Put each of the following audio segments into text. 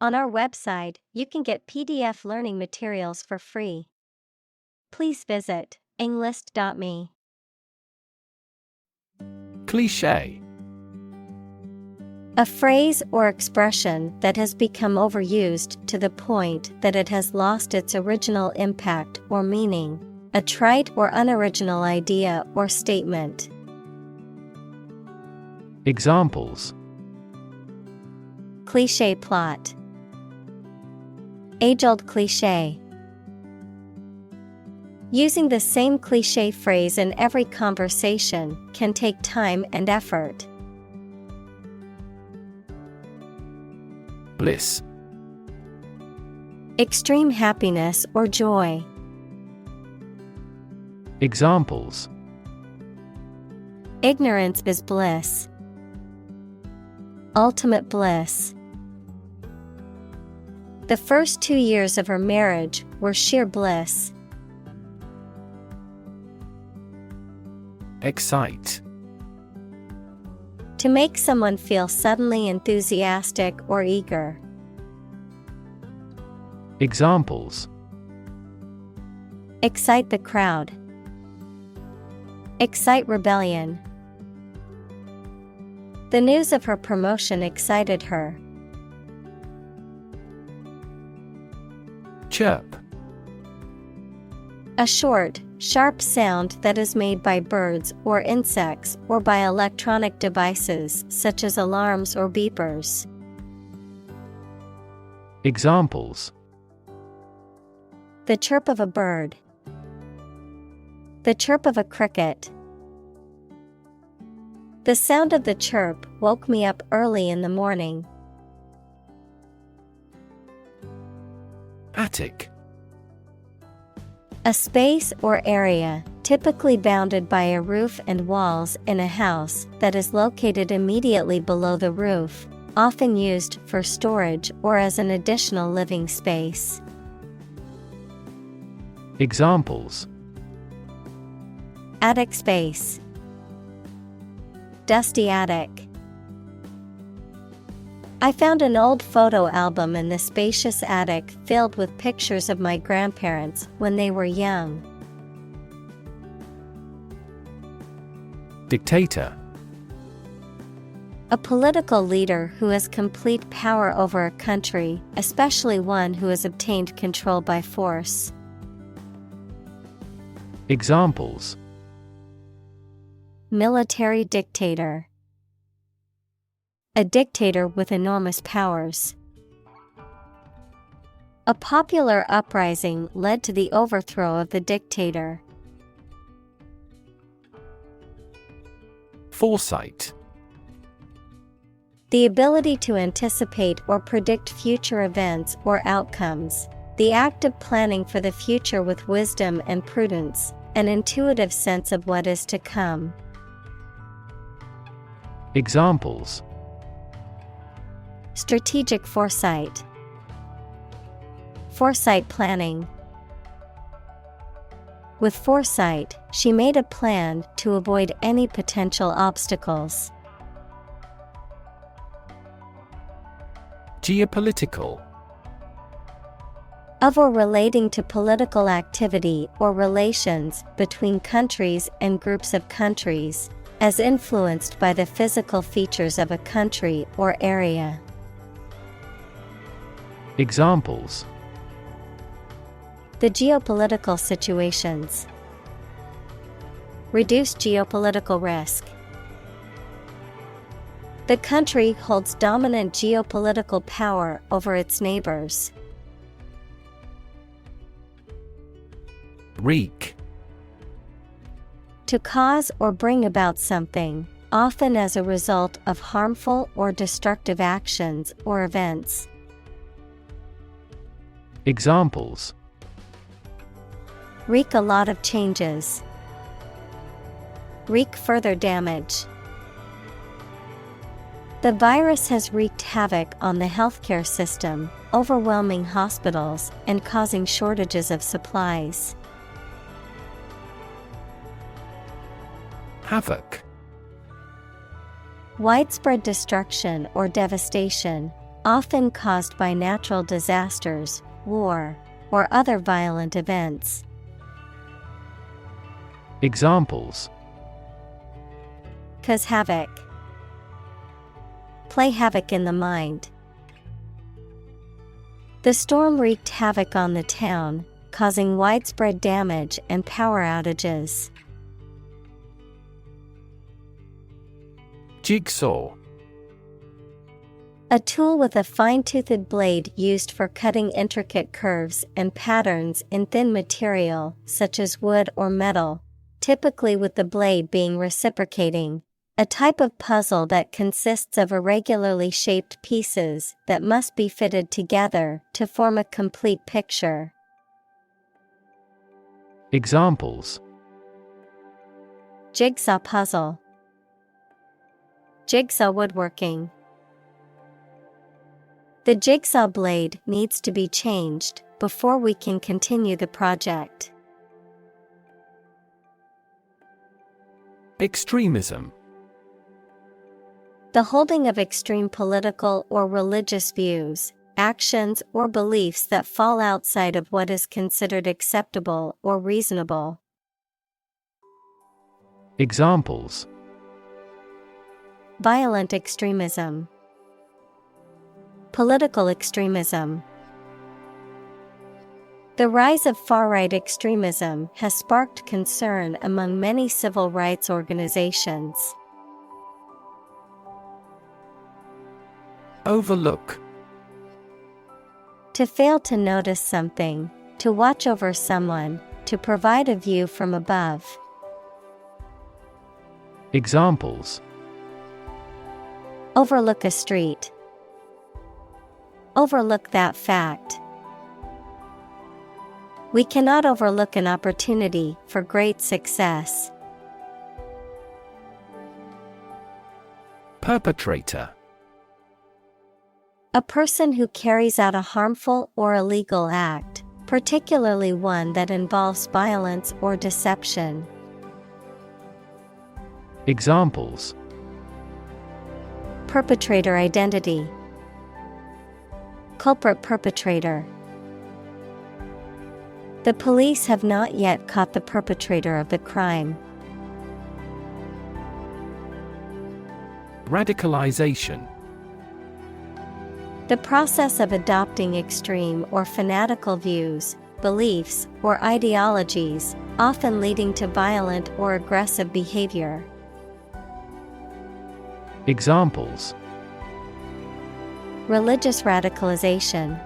On our website, you can get PDF learning materials for free. Please visit englist.me. Cliché. A phrase or expression that has become overused to the point that it has lost its original impact or meaning, a trite or unoriginal idea or statement. Examples: Cliché plot. Age-old cliché. Using the same cliché phrase in every conversation can take time and effort. Bliss. Extreme happiness or joy. Examples: Ignorance is bliss. Ultimate bliss. The first 2 years of her marriage were sheer bliss. Excite. To make someone feel suddenly enthusiastic or eager. Examples: Excite the crowd. Excite rebellion. The news of her promotion excited her. Chirp. A short, sharp sound that is made by birds or insects or by electronic devices such as alarms or beepers. Examples: The chirp of a bird. The chirp of a cricket. The sound of the chirp woke me up early in the morning. Attic. A space or area, typically bounded by a roof and walls in a house that is located immediately below the roof, often used for storage or as an additional living space. Examples: Attic space. Dusty attic. I found an old photo album in the spacious attic filled with pictures of my grandparents when they were young. Dictator. A political leader who has complete power over a country, especially one who has obtained control by force. Examples: Military dictator. A dictator with enormous powers. A popular uprising led to the overthrow of the dictator. Foresight. The ability to anticipate or predict future events or outcomes. The act of planning for the future with wisdom and prudence, an intuitive sense of what is to come. Examples: Strategic foresight. Foresight planning. With foresight, she made a plan to avoid any potential obstacles. Geopolitical. Of or relating to political activity or relations between countries and groups of countries, as influenced by the physical features of a country or area. Examples: The geopolitical situations. Reduce geopolitical risk. The country holds dominant geopolitical power over its neighbors. Wreak. To cause or bring about something, often as a result of harmful or destructive actions or events. Examples: Wreak a lot of changes. Wreak further damage. The virus has wreaked havoc on the healthcare system, overwhelming hospitals and causing shortages of supplies. Havoc. Widespread destruction or devastation, often caused by natural disasters, war, or other violent events. Examples: Cause havoc. Play havoc in the mind. The storm wreaked havoc on the town, causing widespread damage and power outages. Jigsaw. A tool with a fine-toothed blade used for cutting intricate curves and patterns in thin material, such as wood or metal, typically with the blade being reciprocating. A type of puzzle that consists of irregularly shaped pieces that must be fitted together to form a complete picture. Examples: Jigsaw puzzle. Jigsaw woodworking. The jigsaw blade needs to be changed before we can continue the project. Extremism. The holding of extreme political or religious views, actions, or beliefs that fall outside of what is considered acceptable or reasonable. Examples: Violent extremism. Political extremism. The rise of far-right extremism has sparked concern among many civil rights organizations. Overlook. To fail to notice something, to watch over someone, to provide a view from above. Examples: Overlook a street. Overlook that fact. We cannot overlook an opportunity for great success. Perpetrator. A person who carries out a harmful or illegal act, particularly one that involves violence or deception. Examples: Perpetrator identity. Culprit perpetrator. The police have not yet caught the perpetrator of the crime. Radicalization. The process of adopting extreme or fanatical views, beliefs, or ideologies, often leading to violent or aggressive behavior. Examples: Religious radicalization.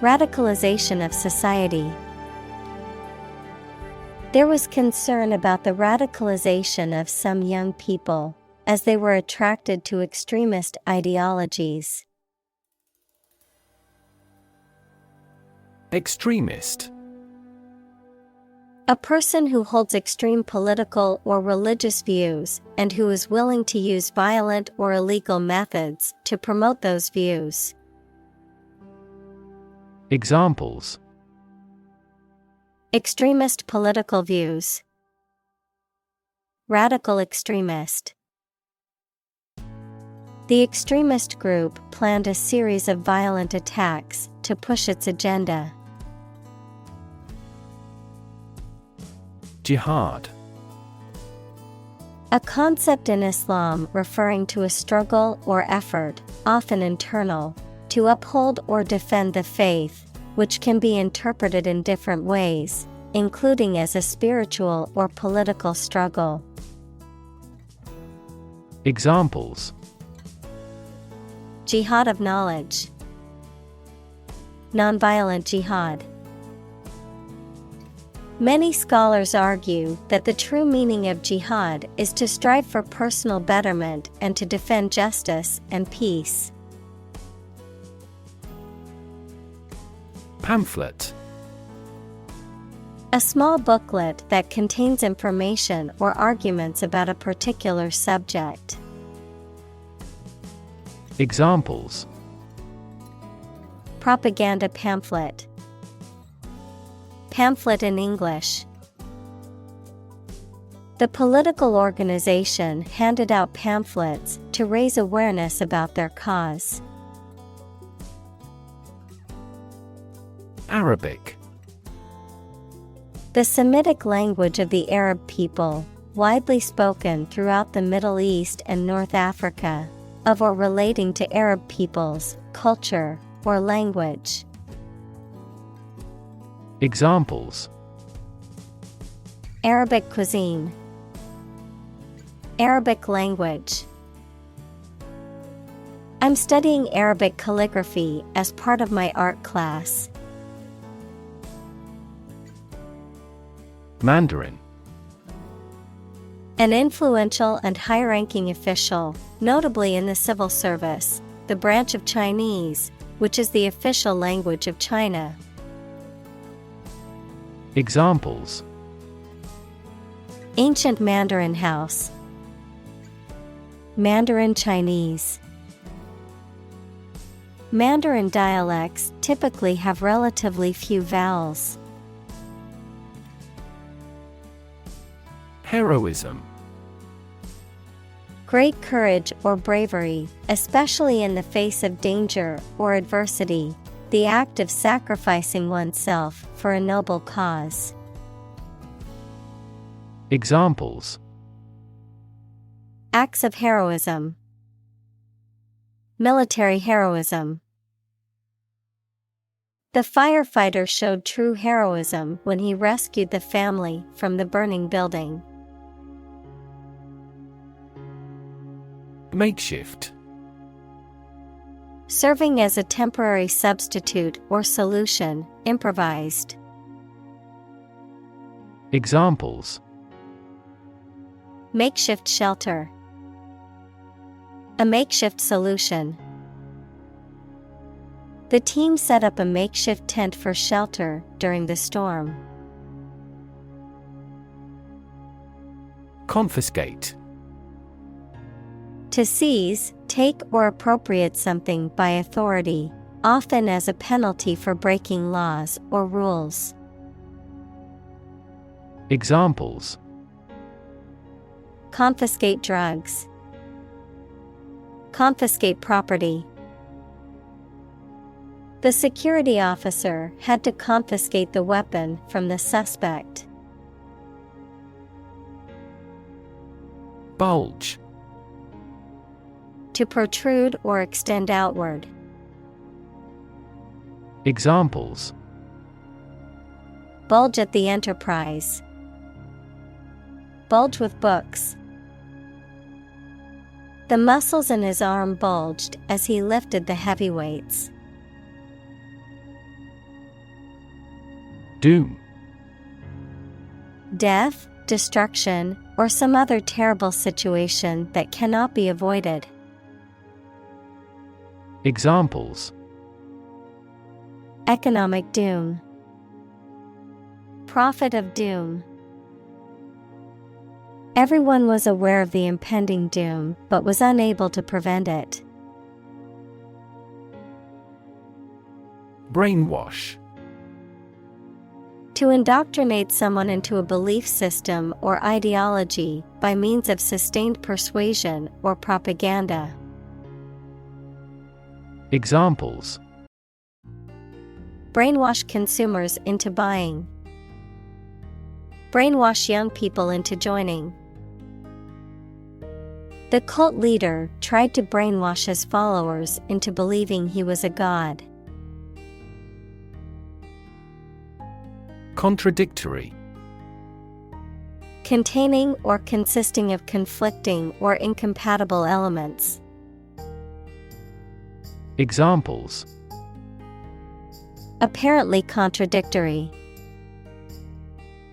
Radicalization of society. There was concern about the radicalization of some young people, as they were attracted to extremist ideologies. Extremist. A person who holds extreme political or religious views, and who is willing to use violent or illegal methods to promote those views. Examples: Extremist political views. Radical extremist. The extremist group planned a series of violent attacks to push its agenda. Jihad. A concept in Islam referring to a struggle or effort, often internal, to uphold or defend the faith, which can be interpreted in different ways, including as a spiritual or political struggle. Examples: Jihad of knowledge. Nonviolent jihad. Many scholars argue that the true meaning of jihad is to strive for personal betterment and to defend justice and peace. Pamphlet. A small booklet that contains information or arguments about a particular subject. Examples: Propaganda pamphlet. Pamphlet in English. The political organization handed out pamphlets to raise awareness about their cause. Arabic. The Semitic language of the Arab people, widely spoken throughout the Middle East and North Africa, of or relating to Arab peoples, culture, or language. Examples: Arabic cuisine, Arabic language. I'm studying Arabic calligraphy as part of my art class. Mandarin. An influential and high-ranking official, notably in the civil service, the branch of Chinese, which is the official language of China. Examples: Ancient Mandarin house, Mandarin Chinese. Mandarin dialects typically have relatively few vowels. Heroism. Great courage or bravery, especially in the face of danger or adversity, the act of sacrificing oneself for a noble cause. Examples: Acts of heroism, military heroism. The firefighter showed true heroism when he rescued the family from the burning building. Makeshift. Serving as a temporary substitute or solution, improvised. Examples: Makeshift shelter, a makeshift solution. The team set up a makeshift tent for shelter during the storm. Confiscate. To seize, take or appropriate something by authority, often as a penalty for breaking laws or rules. Examples: Confiscate drugs, confiscate property. The security officer had to confiscate the weapon from the suspect. Bulge. To protrude or extend outward. Examples: Bulge at the enterprise, bulge with books. The muscles in his arm bulged as he lifted the heavy weights. Doom. Death, destruction, or some other terrible situation that cannot be avoided. Examples: Economic doom, prophet of doom. Everyone was aware of the impending doom but was unable to prevent it. Brainwash. To indoctrinate someone into a belief system or ideology by means of sustained persuasion or propaganda. Examples: Brainwash consumers into buying. Brainwash young people into joining. The cult leader tried to brainwash his followers into believing he was a god. Contradictory. Containing or consisting of conflicting or incompatible elements. Examples: Apparently contradictory.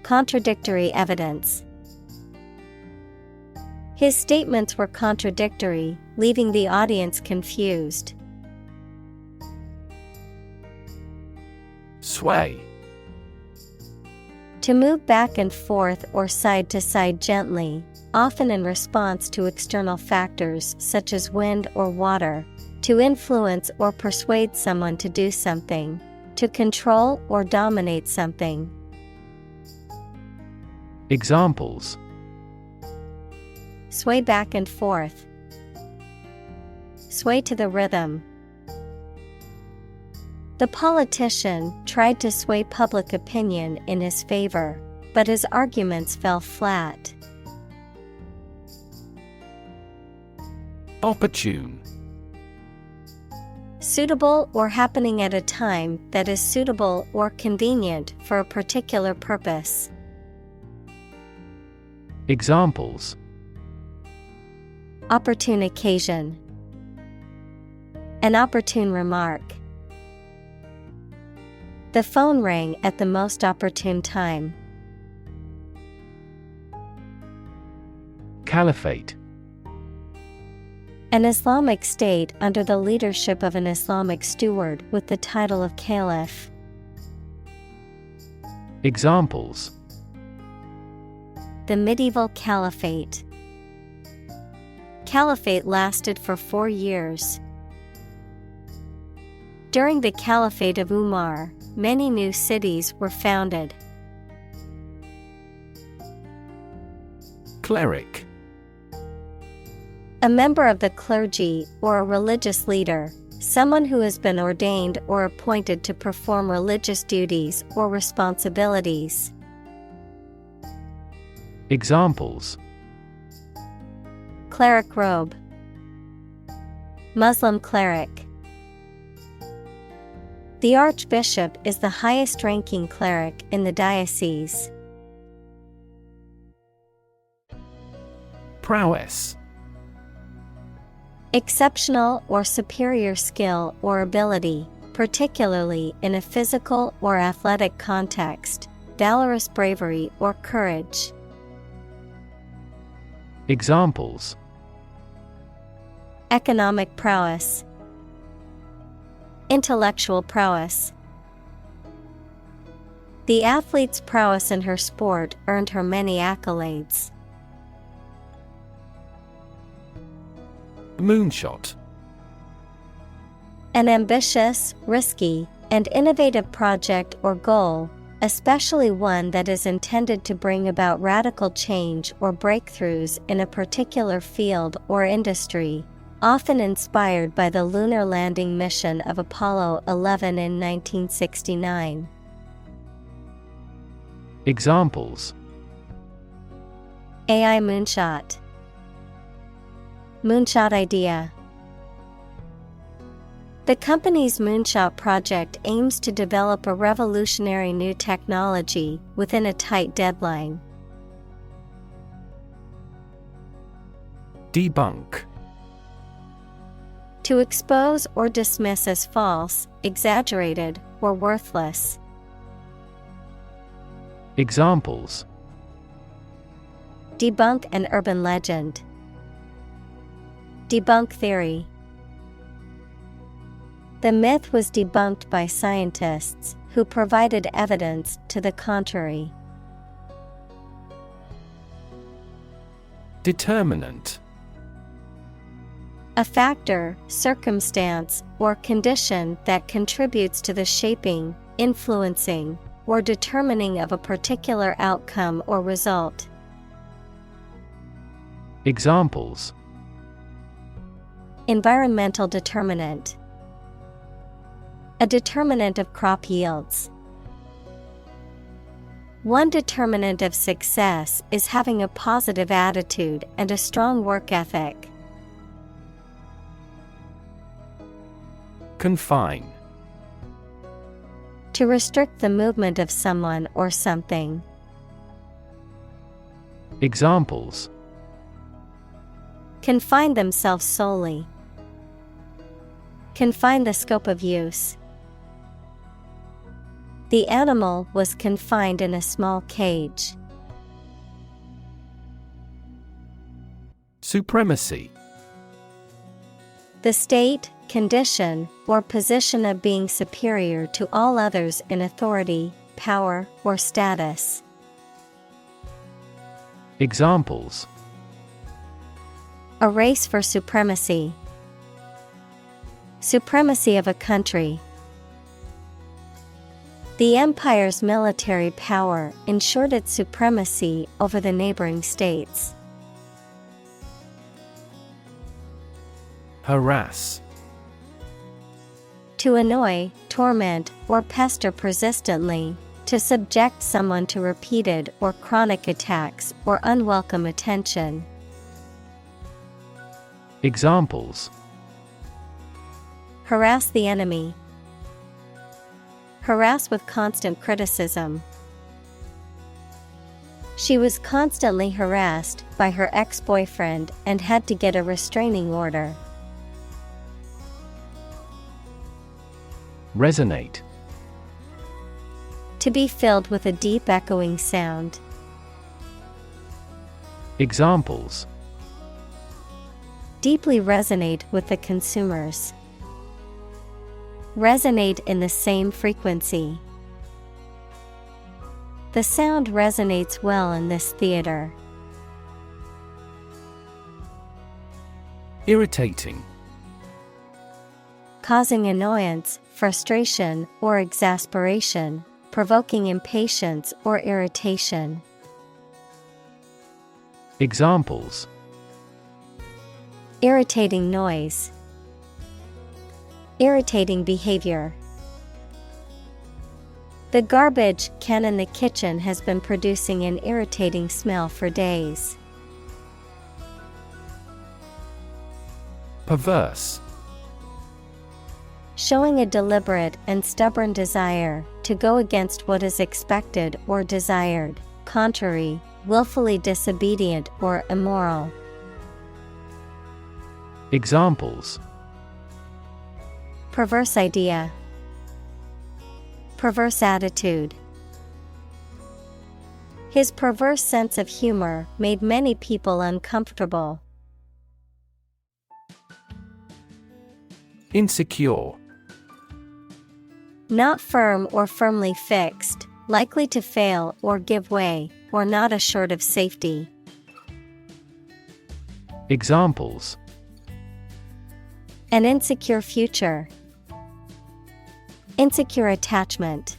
Contradictory evidence. His statements were contradictory, leaving the audience confused. Sway. To move back and forth or side to side gently, often in response to external factors such as wind or water. To influence or persuade someone to do something. To control or dominate something. Examples: sway back and forth, sway to the rhythm. The politician tried to sway public opinion in his favor, but his arguments fell flat. Opportune. Suitable or happening at a time that is suitable or convenient for a particular purpose. Examples: opportune occasion, an opportune remark. The phone rang at the most opportune time. Caliphate. An Islamic state under the leadership of an Islamic steward with the title of caliph. Examples: the medieval caliphate. Caliphate lasted for 4 years. During the Caliphate of Umar, many new cities were founded. Cleric. A member of the clergy or a religious leader, someone who has been ordained or appointed to perform religious duties or responsibilities. Examples: cleric robe, Muslim cleric. The archbishop is the highest-ranking cleric in the diocese. Prowess. Exceptional or superior skill or ability, particularly in a physical or athletic context, valorous bravery or courage. Examples: economic prowess, intellectual prowess. The athlete's prowess in her sport earned her many accolades. Moonshot. An ambitious, risky, and innovative project or goal, especially one that is intended to bring about radical change or breakthroughs in a particular field or industry, often inspired by the lunar landing mission of Apollo 11 in 1969. Examples: AI moonshot, moonshot idea. The company's moonshot project aims to develop a revolutionary new technology within a tight deadline. Debunk. To expose or dismiss as false, exaggerated, or worthless. Examples: debunk an urban legend, debunk theory. The myth was debunked by scientists who provided evidence to the contrary. Determinant. A factor, circumstance, or condition that contributes to the shaping, influencing, or determining of a particular outcome or result. Examples: environmental determinant, a determinant of crop yields. One determinant of success is having a positive attitude and a strong work ethic. Confine. To restrict the movement of someone or something. Examples: confine themselves solely, confine the scope of use. The animal was confined in a small cage. Supremacy. The state, condition, or position of being superior to all others in authority, power, or status. Examples: a race for supremacy. Supremacy of a country. The empire's military power ensured its supremacy over the neighboring states. Harass. To annoy, torment, or pester persistently, to subject someone to repeated or chronic attacks or unwelcome attention. Examples: Harass the enemy. Harass with constant criticism. She was constantly harassed by her ex-boyfriend and had to get a restraining order. Resonate. To be filled with a deep echoing sound. Examples: Deeply resonate with the consumers. Resonate in the same frequency. The sound resonates well in this theater. Irritating. Causing annoyance, frustration, or exasperation, provoking impatience or irritation. Examples: Irritating noise. Irritating behavior. The garbage can in the kitchen has been producing an irritating smell for days. Perverse. Showing a deliberate and stubborn desire to go against what is expected or desired, contrary, willfully disobedient or immoral. Examples: Perverse idea. Perverse attitude. His perverse sense of humor made many people uncomfortable. Insecure. Not firm or firmly fixed, likely to fail or give way, or not assured of safety. Examples: An insecure future. Insecure attachment.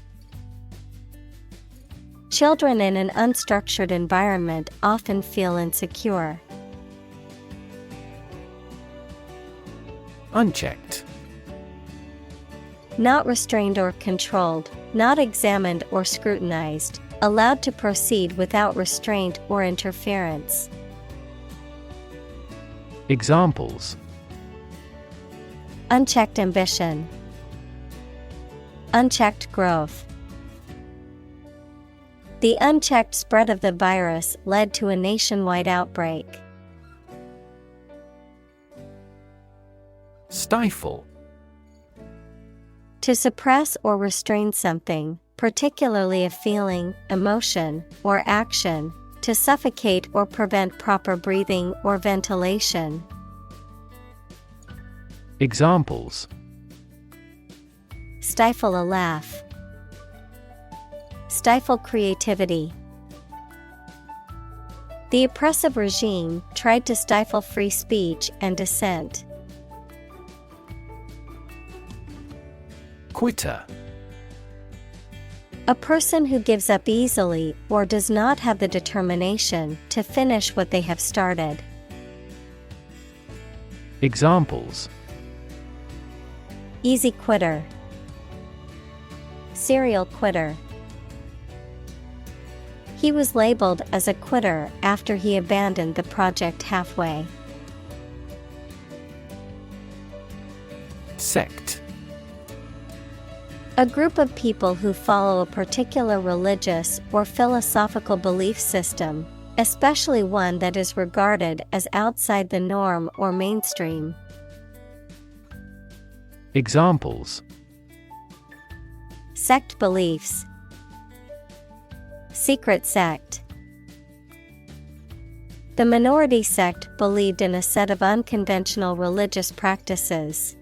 Children in an unstructured environment often feel insecure. Unchecked. Not restrained or controlled, not examined or scrutinized, allowed to proceed without restraint or interference. Examples: Unchecked ambition. Unchecked growth. The unchecked spread of the virus led to a nationwide outbreak. Stifle. To suppress or restrain something, particularly a feeling, emotion, or action, to suffocate or prevent proper breathing or ventilation. Examples: Stifle a laugh. Stifle creativity. The oppressive regime tried to stifle free speech and dissent. Quitter. A person who gives up easily or does not have the determination to finish what they have started. Examples: Easy quitter. Serial quitter. He was labeled as a quitter after he abandoned the project halfway. Sect. A group of people who follow a particular religious or philosophical belief system, especially one that is regarded as outside the norm or mainstream. Examples: Sect beliefs. Secret sect. The minority sect believed in a set of unconventional religious practices.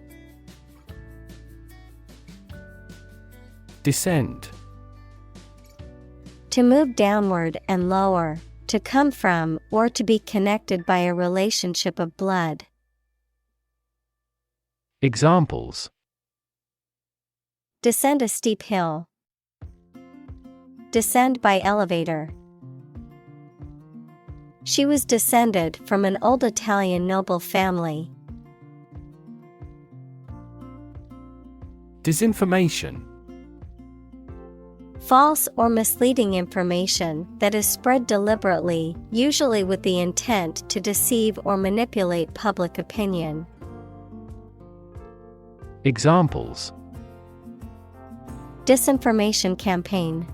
Descend. To move downward and lower, to come from or to be connected by a relationship of blood. Examples: Descend a steep hill. Descend by elevator. She was descended from an old Italian noble family. Disinformation. False or misleading information that is spread deliberately, usually with the intent to deceive or manipulate public opinion. Examples: Disinformation campaign.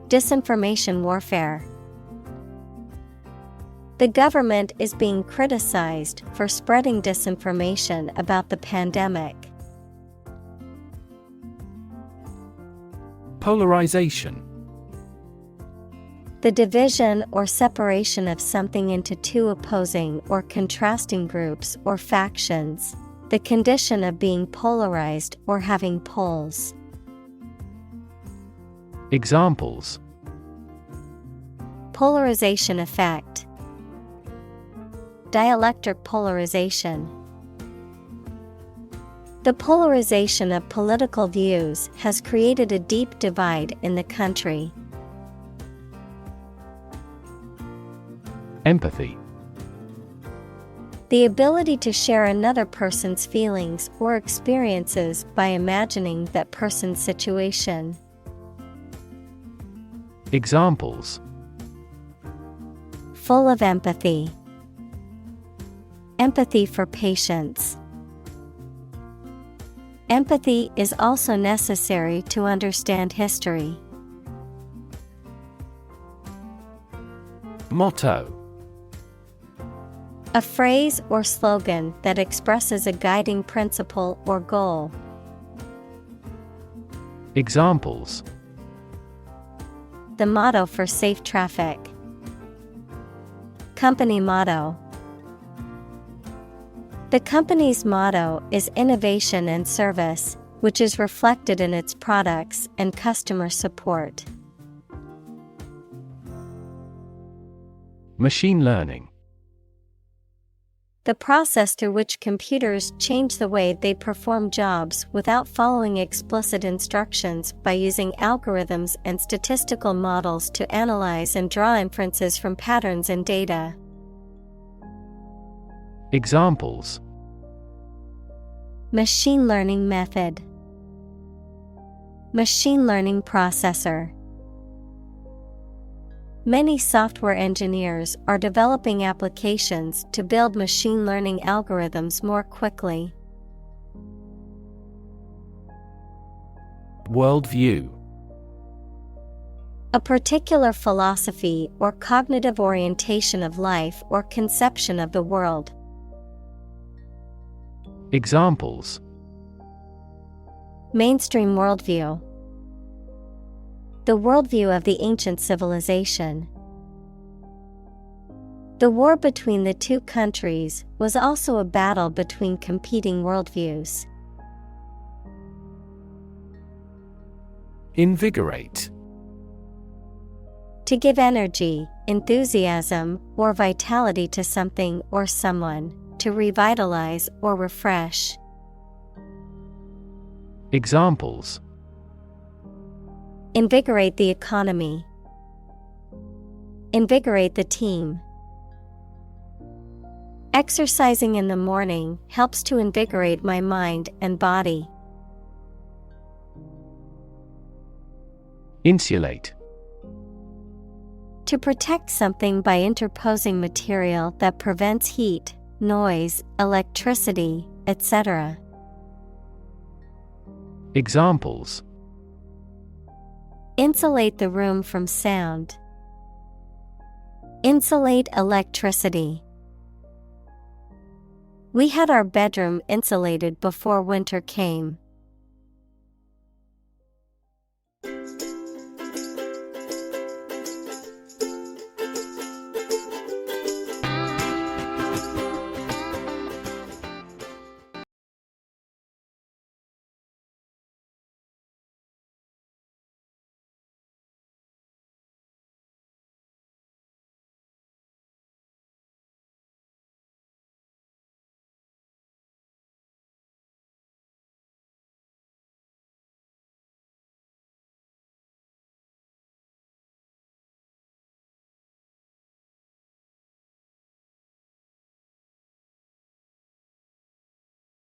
Disinformation warfare. The government is being criticized for spreading disinformation about the pandemic. Polarization. The division or separation of something into two opposing or contrasting groups or factions. The condition of being polarized or having poles. Examples: Polarization effect. Dielectric polarization. The polarization of political views has created a deep divide in the country. Empathy. The ability to share another person's feelings or experiences by imagining that person's situation. Examples: Full of empathy. Empathy for patients. Empathy is also necessary to understand history. Motto. A phrase or slogan that expresses a guiding principle or goal. Examples: The motto for safe traffic. Company motto. The company's motto is innovation and service, which is reflected in its products and customer support. Machine learning. The process through which computers change the way they perform jobs without following explicit instructions by using algorithms and statistical models to analyze and draw inferences from patterns in data. Examples: Machine learning method. Machine learning processor. Many software engineers are developing applications to build machine learning algorithms more quickly. Worldview. A particular philosophy or cognitive orientation of life or conception of the world. Examples: Mainstream worldview. The worldview of the ancient civilization. The war between the two countries was also a battle between competing worldviews. Invigorate. To give energy, enthusiasm, or vitality to something or someone, to revitalize or refresh. Examples: Invigorate the economy. Invigorate the team. Exercising in the morning helps to invigorate my mind and body. Insulate. To protect something by interposing material that prevents heat, noise, electricity, etc. Examples: Insulate the room from sound. Insulate electricity. We had our bedroom insulated before winter came.